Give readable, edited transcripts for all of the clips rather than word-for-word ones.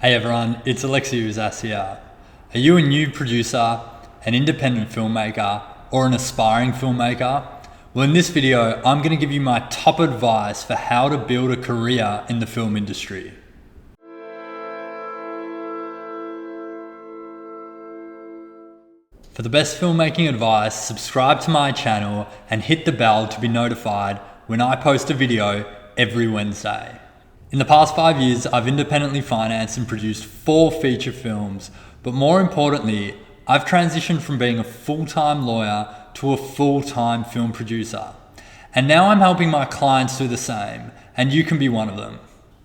Hey everyone, it's Alexi Uzas here. Are you a new producer, an independent filmmaker, or an aspiring filmmaker? Well, in this video, I'm going to give you my top advice for how to build a career in the film industry. For the best filmmaking advice, subscribe to my channel and hit the bell to be notified when I post a video every Wednesday. In the past 5 years, I've independently financed and produced 4 feature films, but more importantly, I've transitioned from being a full-time lawyer to a full-time film producer. And now I'm helping my clients do the same, and you can be one of them.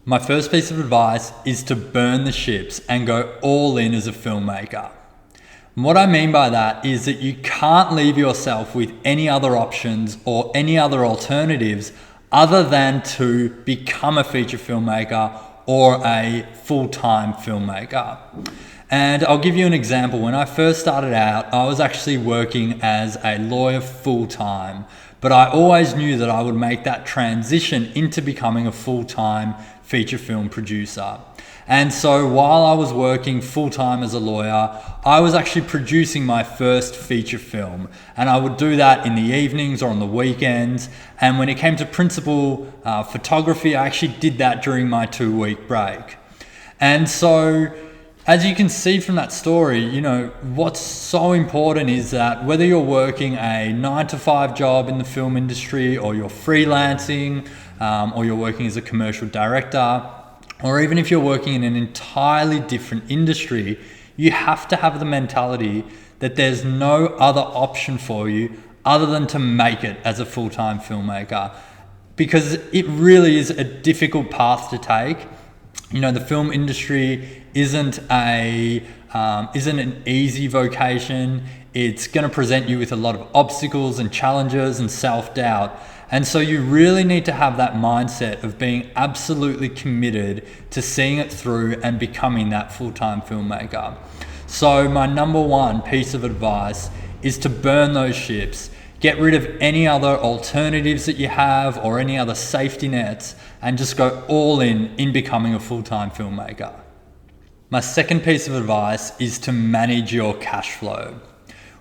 My first piece of advice is to burn the ships and go all in as a filmmaker. And what I mean by that is that you can't leave yourself with any other options or any other alternatives other than to become a feature filmmaker or a full-time filmmaker. And I'll give you an example. When I first started out, I was actually working as a lawyer full-time, but I always knew that I would make that transition into becoming a full-time feature film producer. And so while I was working full-time as a lawyer, I was actually producing my first feature film. And I would do that in the evenings or on the weekends. And when it came to principal photography, I actually did that during my 2-week break. And so as you can see from that story, what's so important is that whether you're working a 9-to-5 job in the film industry, or you're freelancing, or you're working as a commercial director, or even if you're working in an entirely different industry, you have to have the mentality that there's no other option for you other than to make it as a full-time filmmaker, because it really is a difficult path to take. The film industry isn't an easy vocation. It's going to present you with a lot of obstacles and challenges and self-doubt. And so you really need to have that mindset of being absolutely committed to seeing it through and becoming that full-time filmmaker. So my number one piece of advice is to burn those ships. Get rid of any other alternatives that you have or any other safety nets, and just go all in becoming a full-time filmmaker. My second piece of advice is to manage your cash flow.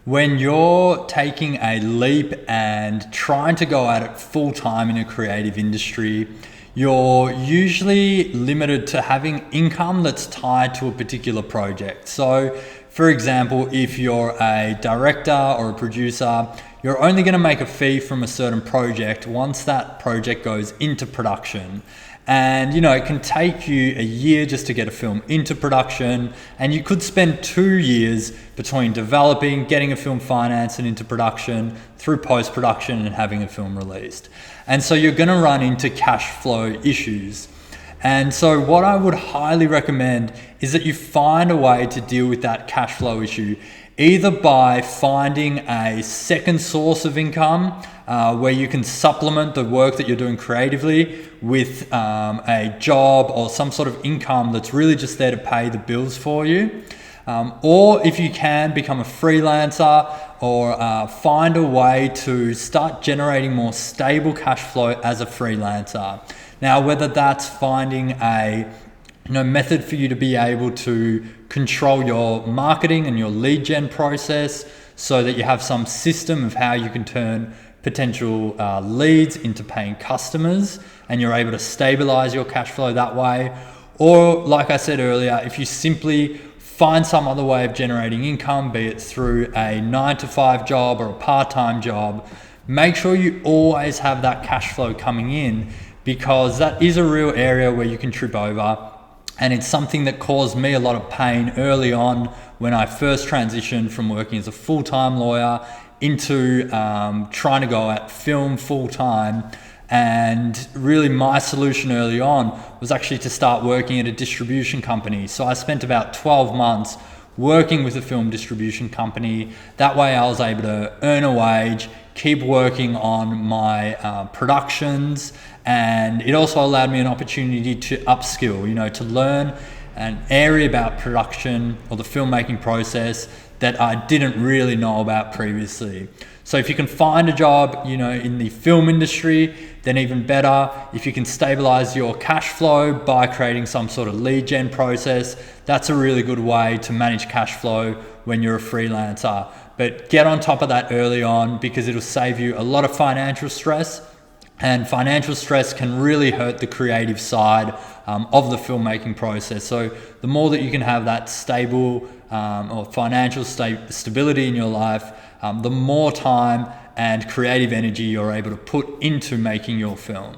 When you're taking a leap and trying to go at it full-time in a creative industry, you're usually limited to having income that's tied to a particular project. So, for example, if you're a director or a producer, you're only going to make a fee from a certain project once that project goes into production. And it can take you a year just to get a film into production, and you could spend 2 years between developing, getting a film financed and into production, through post-production and having a film released. And so you're going to run into cash flow issues. And so what I would highly recommend is that you find a way to deal with that cash flow issue, either by finding a second source of income where you can supplement the work that you're doing creatively with a job or some sort of income that's really just there to pay the bills for you. Or if you can, become a freelancer or find a way to start generating more stable cash flow as a freelancer. Now, whether that's finding a method for you to be able to control your marketing and your lead gen process so that you have some system of how you can turn potential leads into paying customers and you're able to stabilize your cash flow that way. Or like I said earlier, if you simply find some other way of generating income, be it through a 9-to-5 job or a part-time job, make sure you always have that cash flow coming in, because that is a real area where you can trip over. And it's something that caused me a lot of pain early on when I first transitioned from working as a full-time lawyer into trying to go at film full-time. And really my solution early on was actually to start working at a distribution company. So I spent about 12 months working with a film distribution company. That way I was able to earn a wage, keep working on my productions, and it also allowed me an opportunity to upskill, to learn an area about production or the filmmaking process that I didn't really know about previously. So if you can find a job, in the film industry, then even better. If you can stabilize your cash flow by creating some sort of lead gen process, that's a really good way to manage cash flow when you're a freelancer. But get on top of that early on, because it'll save you a lot of financial stress. And financial stress can really hurt the creative side of the filmmaking process. So the more that you can have that stable or financial stability in your life, the more time and creative energy you're able to put into making your film.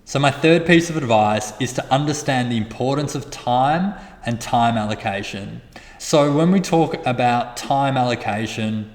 So my third piece of advice is to understand the importance of time and time allocation. So when we talk about time allocation,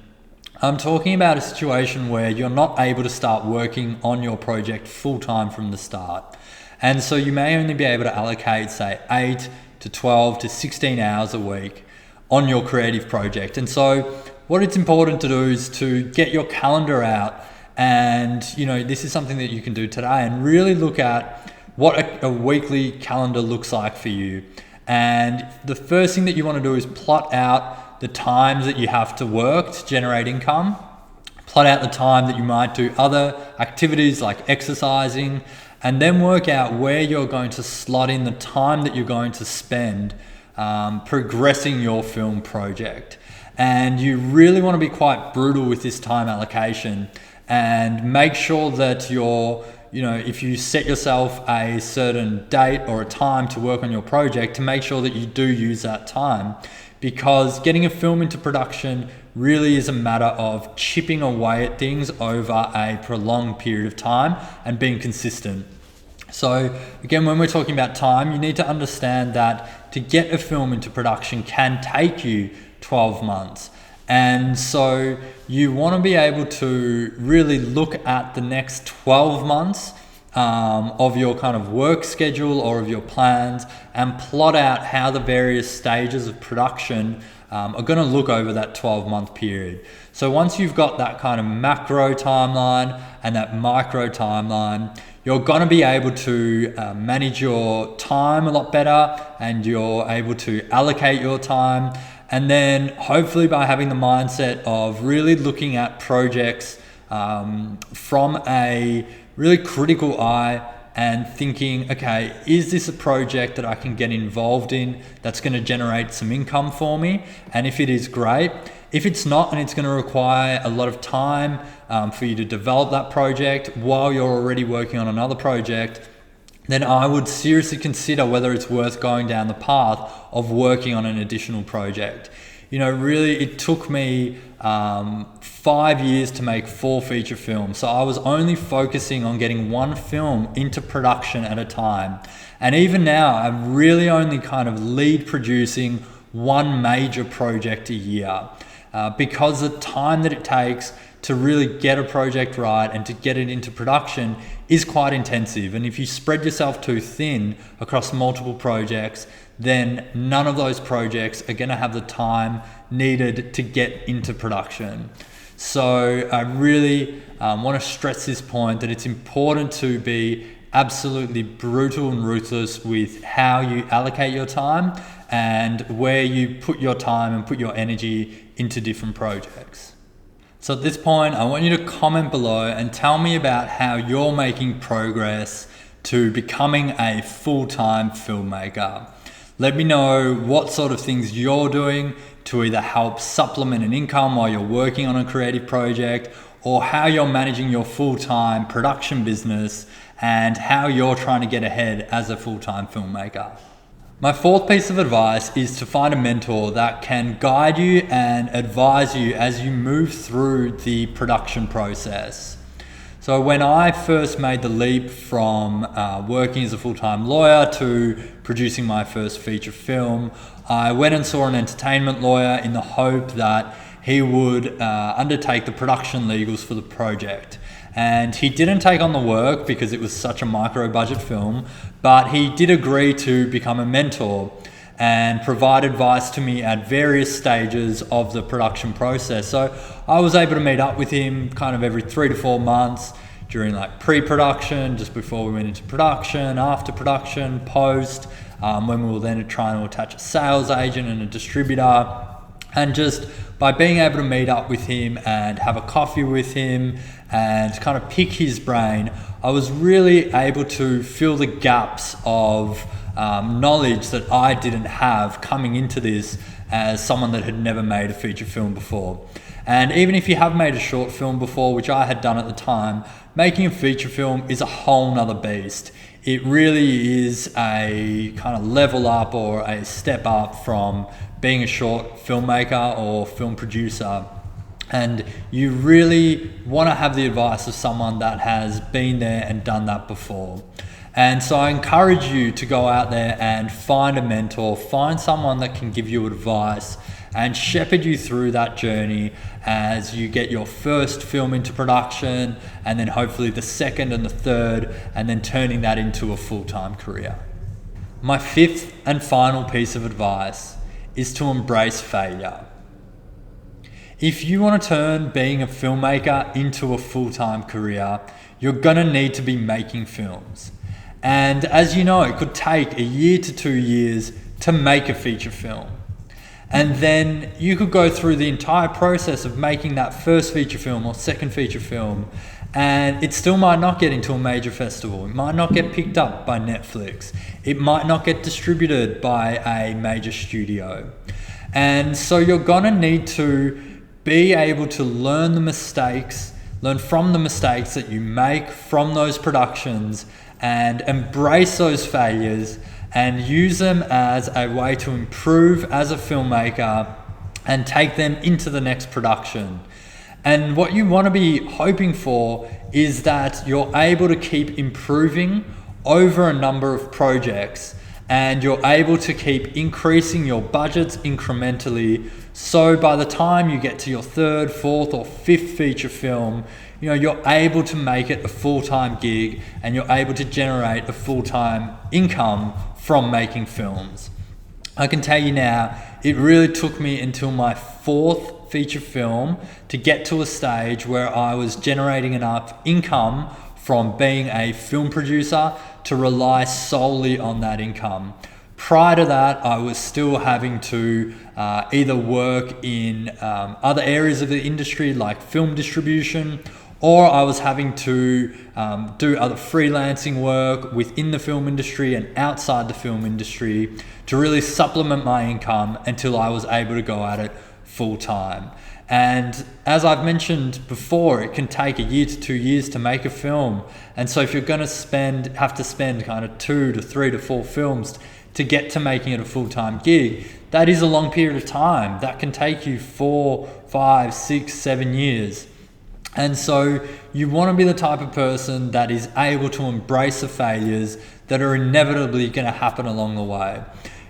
I'm talking about a situation where you're not able to start working on your project full-time from the start. And so you may only be able to allocate, say, 8 to 12 to 16 hours a week on your creative project. And so what it's important to do is to get your calendar out, and this is something that you can do today, and really look at what a weekly calendar looks like for you. And the first thing that you want to do is plot out the times that you have to work to generate income. Plot out the time that you might do other activities like exercising, and then work out where you're going to slot in the time that you're going to spend progressing your film project. And you really want to be quite brutal with this time allocation, and make sure that if you set yourself a certain date or a time to work on your project, to make sure that you do use that time. Because getting a film into production really is a matter of chipping away at things over a prolonged period of time and being consistent. So again, when we're talking about time, you need to understand that to get a film into production can take you 12 months. And so you want to be able to really look at the next 12 months of your kind of work schedule or of your plans, and plot out how the various stages of production are going to look over that 12-month period. So once you've got that kind of macro timeline and that micro timeline, you're going to be able to manage your time a lot better, and you're able to allocate your time. And then hopefully by having the mindset of really looking at projects from a really critical eye, and thinking, okay, is this a project that I can get involved in that's going to generate some income for me? And if it is, great. If it's not, and it's going to require a lot of time for you to develop that project while you're already working on another project, then I would seriously consider whether it's worth going down the path of working on an additional project. Really, it took me 5 years to make 4 feature films. So I was only focusing on getting one film into production at a time. And even now, I'm really only kind of lead producing one major project a year, because the time that it takes to really get a project right and to get it into production is quite intensive. And if you spread yourself too thin across multiple projects, then none of those projects are going to have the time needed to get into production. So I really want to stress this point, that it's important to be absolutely brutal and ruthless with how you allocate your time and where you put your time and put your energy into different projects. So at this point, I want you to comment below and tell me about how you're making progress to becoming a full-time filmmaker. Let me know what sort of things you're doing to either help supplement an income while you're working on a creative project, or how you're managing your full-time production business and how you're trying to get ahead as a full-time filmmaker. My fourth piece of advice is to find a mentor that can guide you and advise you as you move through the production process. So when I first made the leap from working as a full-time lawyer to producing my first feature film, I went and saw an entertainment lawyer in the hope that he would undertake the production legals for the project. And he didn't take on the work because it was such a micro-budget film, but he did agree to become a mentor and provide advice to me at various stages of the production process. So I was able to meet up with him kind of every 3 to 4 months during like pre-production, just before we went into production, after production, post, when we were then trying to attach a sales agent and a distributor. And just by being able to meet up with him and have a coffee with him and kind of pick his brain, I was really able to fill the gaps of knowledge that I didn't have coming into this as someone that had never made a feature film before. And even if you have made a short film before, which I had done at the time, making a feature film is a whole nother beast. It really is a kind of level up or a step up from being a short filmmaker or film producer. And you really want to have the advice of someone that has been there and done that before. And so I encourage you to go out there and find a mentor, find someone that can give you advice and shepherd you through that journey as you get your first film into production, and then hopefully the second and the third, and then turning that into a full-time career. My fifth and final piece of advice is to embrace failure. If you want to turn being a filmmaker into a full-time career, you're gonna need to be making films. And as you know, it could take 1 year to 2 years to make a feature film. And then you could go through the entire process of making that first feature film or second feature film, and it still might not get into a major festival. It might not get picked up by Netflix. It might not get distributed by a major studio. And so you're gonna need to be able to learn from the mistakes that you make from those productions and embrace those failures and use them as a way to improve as a filmmaker and take them into the next production. And what you want to be hoping for is that you're able to keep improving over a number of projects, and you're able to keep increasing your budgets incrementally. So by the time you get to your third, fourth, or fifth feature film, you're able to make it a full-time gig and you're able to generate a full-time income from making films. I can tell you now, it really took me until my fourth feature film to get to a stage where I was generating enough income from being a film producer to rely solely on that income. Prior to that, I was still having to either work in other areas of the industry like film distribution, or I was having to do other freelancing work within the film industry and outside the film industry to really supplement my income until I was able to go at it full time. And as I've mentioned before, it can take 1 year to 2 years to make a film. And so if you're gonna have to spend kind of 2 to 3 to 4 films to get to making it a full-time gig, that is a long period of time. That can take you 4, 5, 6, 7 years. And so you want to be the type of person that is able to embrace the failures that are inevitably going to happen along the way.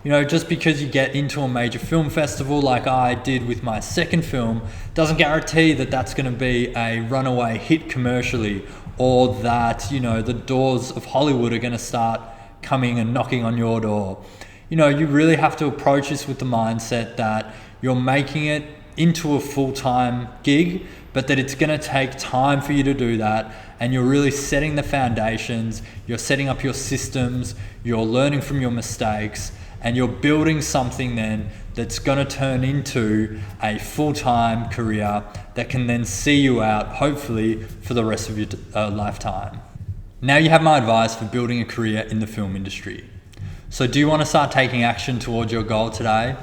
Just because you get into a major film festival like I did with my second film doesn't guarantee that that's going to be a runaway hit commercially, or that, the doors of Hollywood are going to start coming and knocking on your door. You really have to approach this with the mindset that you're making it into a full-time gig, but that it's going to take time for you to do that, and you're really setting the foundations, you're setting up your systems, you're learning from your mistakes, and you're building something then that's going to turn into a full-time career that can then see you out, hopefully, for the rest of your lifetime. Now you have my advice for building a career in the film industry. So do you want to start taking action towards your goal today?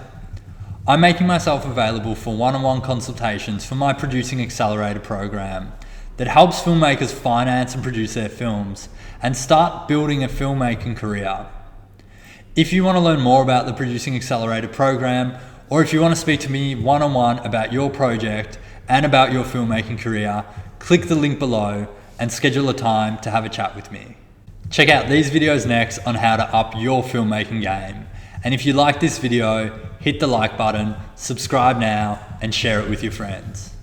I'm making myself available for one-on-one consultations for my Producing Accelerator program that helps filmmakers finance and produce their films and start building a filmmaking career. If you want to learn more about the Producing Accelerator program, or if you want to speak to me one-on-one about your project and about your filmmaking career, click the link below and schedule a time to have a chat with me. Check out these videos next on how to up your filmmaking game. And if you like this video, hit the like button, subscribe now, and share it with your friends.